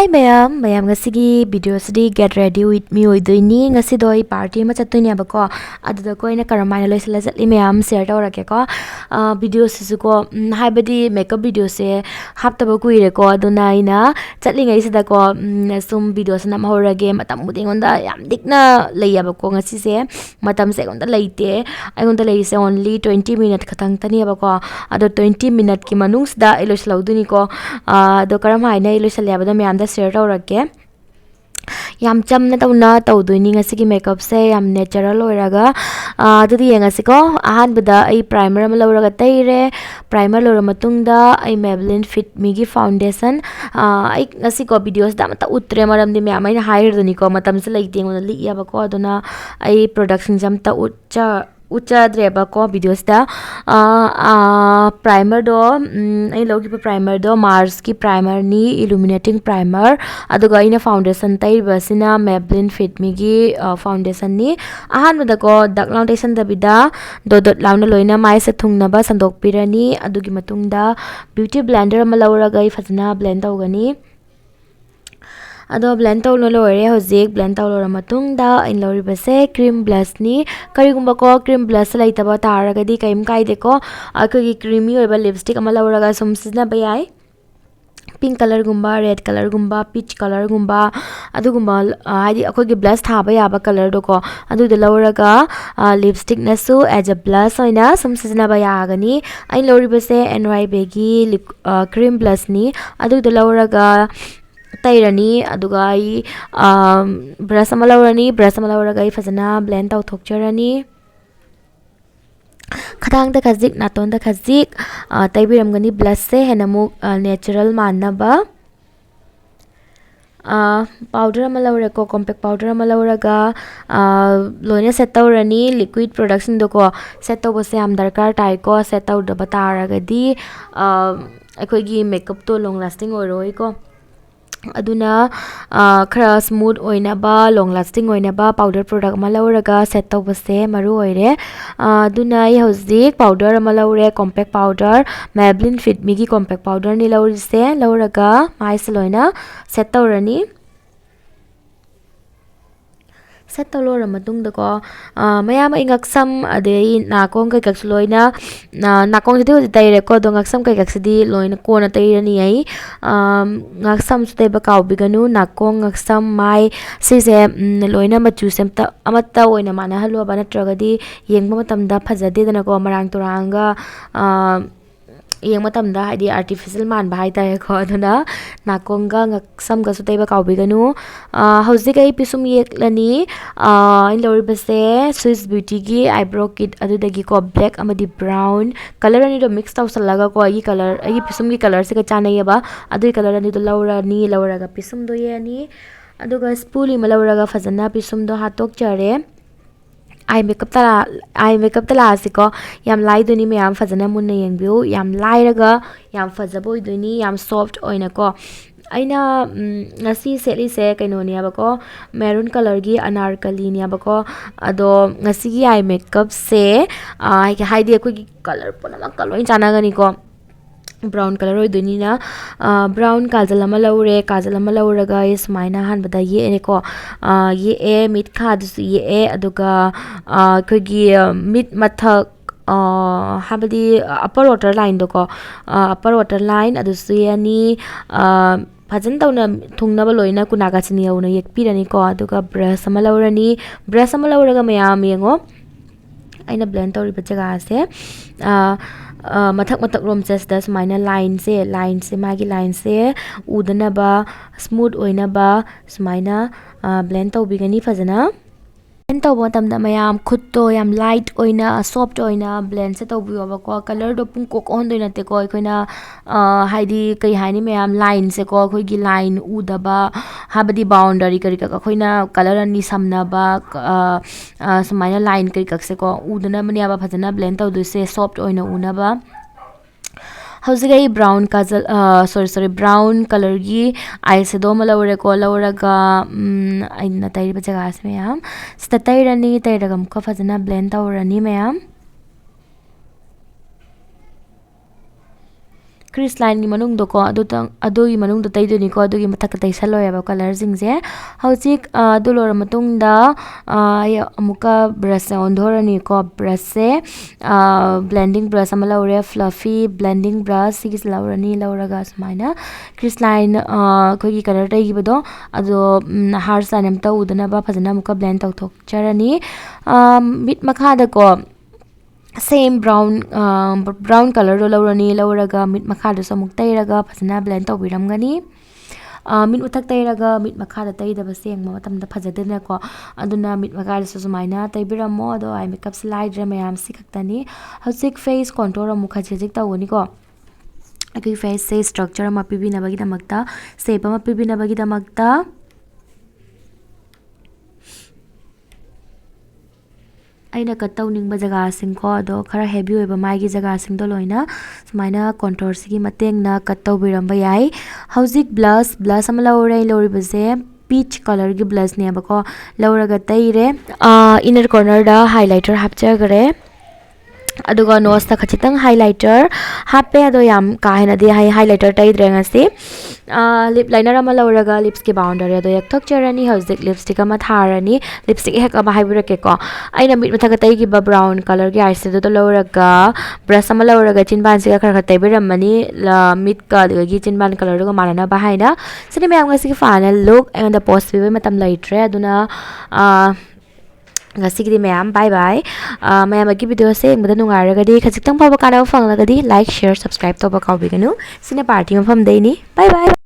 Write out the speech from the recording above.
Ma'am, ngasigi video sidi get ready with me oidoini ngasi doi party ma chattoini abako aduda ko ina karamaina loisala chatli ma'am share tawrake ko video sisu ko haibadi makeup video se haptaba kuire ko aduna ina chatli ngai sida ko sum video sana mahorage matam mudi ngonda yam dikna layabako ngasi se matam se ngonda laite ai ngonda laise only 20 minute khatang tani abako ado 20 minute ki manungsda iloslauduni ko do karamaina ilosalya abada ma'am da share tawrake yam chamna tawna tawdoini ngasigi makeup se yam natural oiraga adudi yengasi ko ahan bada ai primer ama lawraga taire primer lawra matungda ai Maybelline Fit Me gi foundation ai ngasi ko videos da mata utre maramdi me amai hire doni ko matam se laite ngona li yaba ko aduna ai production jamta ucha dreba ko videos da primer do ai logi primer do Mars ki primer ni illuminating primer aduga ina foundation tai basina Maybelline Fit Me gi foundation ni ahan bada ko dark foundation da bida dot launa loina mai se thungna ba sandok pirani adugi matungda beauty blender ma lawraga I fazna blend tawgani ado blend tawlo lore hozik blend tawlo matungda in lori base cream blush ni karigumba ko cream blush laitaba taragadi kaim kaide ko akogi creamy oiba lipstick ama lawraga sumsina bayai pink color gumba red color gumba peach color gumba adugumba hadi akogi blush thaba yaba color do ko adu de lawraga lipstick nasu as a blush oina sumsina bayagani ai lori base NY begi cream blush ni adu de lawraga tairani aduga I brush ama lawrani brush ama lawraga I fazana blend taw thokcharani khadang da khazik naton da khazik taibiram gani blush se henamuk natural manaba powder ama lawre ko compact powder ama lawraga loina set tawrani liquid production do ko set taw bose am darkar tai ko set taw da bataragadi akoigi makeup to long lasting oroi ko aduna khara smooth oina ba long lasting oina ba powder product ma lawraga set tawbase maru oire aduna I hozik powder ama lawre compact powder Maybelline Fit Me gi compact powder ni lawrise lawraga mai saloina set tawrani set tawlo matung da ko mayam ingaksam ade nakong kai kaksuloina nakong jodi taire ko do ngaksam kai kaksidi loina ko na tairani ai ngaksam sute ba kaw biganu nakong ngaksam mai sise loina machu semta amata oina mana halwa bana tragadi yengba matamda phajade dana ko marang turanga yeng matamda hadi artificial man bahai tare ko aduna nakonga ngaksam ga sutei ba kawbiganu hozik ai pisum yeklani in lori base Swiss Beauty gi eyebrow kit adudagi ko black amadi brown color ani do mix taw salaga ko ai color ai pisum gi color se ka chanai ba adui color ani do lawra ga pisum do ye ani aduga spoolie ma lawra ga fazana pisum do hatok chare eye makeup tala asiko yam lai duni me yam fazana munna yengbiu yam lai raga yam fazabo duni yam soft oina ko aina ngasi seli se kaino ni abako maroon color gi anarkali ni abako ado ngasi gi eye makeup se haidi ko color pona ma color chana gani ko brown color oi duni na brown kajal ama lawraga is maina han bada ye ne ko ye e mit kha du ye e aduga kogi mit mathak habadi upper water line do ko upper water line adu suyani fajan tawna thungnaba loina kunaga chini yauna yekpirani ko aduga brush ama lawraga mayam yengo aina blend tawri bajaga ase mathak rom chesta smaina line se magi line se udana ba smooth oina ba smaina blend tawbigani fazana blend tawba tamda mayam khutto yam light oina soft oina blend se tawbiwa ba ko color do pung kok on doina te ko koina haidi kai haini mayam line se ko khoi gi line udaba habadi boundary kari ka khoina color ani samna ba smaina line kari kak se ko udana mani aba phajana blend tawdu se soft oina una ba hausigai brown kajal brown color gi eyeshadow ma lawre ko lawraga aina tairi ba jaga ase mayam sta tairani tairagam ka fajana blend tawrani mayam crease line gi manung do ko adu gi manung do tai duni ko adu gi mathak tai sal loya ba color jing je hojik adu lor matung da amuka brush on dhorani ko brush se blending brush ama laure fluffy blending brush sigis laurani lauraga smaina crease line ko gi color tai gi bado ado har sanam ta udana ba phajana muka blend tau thok charani bit makha da ko same brown color do laurani lauraga mit makha do samuk tairaga phajana blend tau biramgani mit uthak tairaga mit makha da tai da ba seng ma matam da phajadena ko aduna mit makha da sumaina tai biramo do ai makeup slide mayam sikaktani hosik face contour mukha jejik tawoni ko aki face se structure ma pibina bagi damakta shape ma pibina bagi damakta aina cut tawning ba jaga sing ko do khara heavy oi ba mai gi jaga sing do loina sumaina contour sigi mateng na cut taw biram ba yai hojik blush am laure lori ba je peach color gi blush ne ba ko lauraga taire inner corner da highlighter hapcha gare aduga nose ta khachitang highlighter hape ado yam kahena de highlighter tai drenga se lip liner ama lauraga lips ke boundary ado yak thok charani hojik lipstick ama tharani lipstick hek ama haibura ke ko aina mit mathaga tai gi ba brown color gi eyeshadow do lauraga brush ama lauraga chinban se khara tai biramani mit ka gi chinban color do manana ba haina sini mayam ga si final look and the post we matam laitre aduna ngasigidi mayam bye bye mayam agi video se engda nungaragadi khajitang paba kana fanglagadi like share subscribe to ba kawbiganu sine party mafam deini bye bye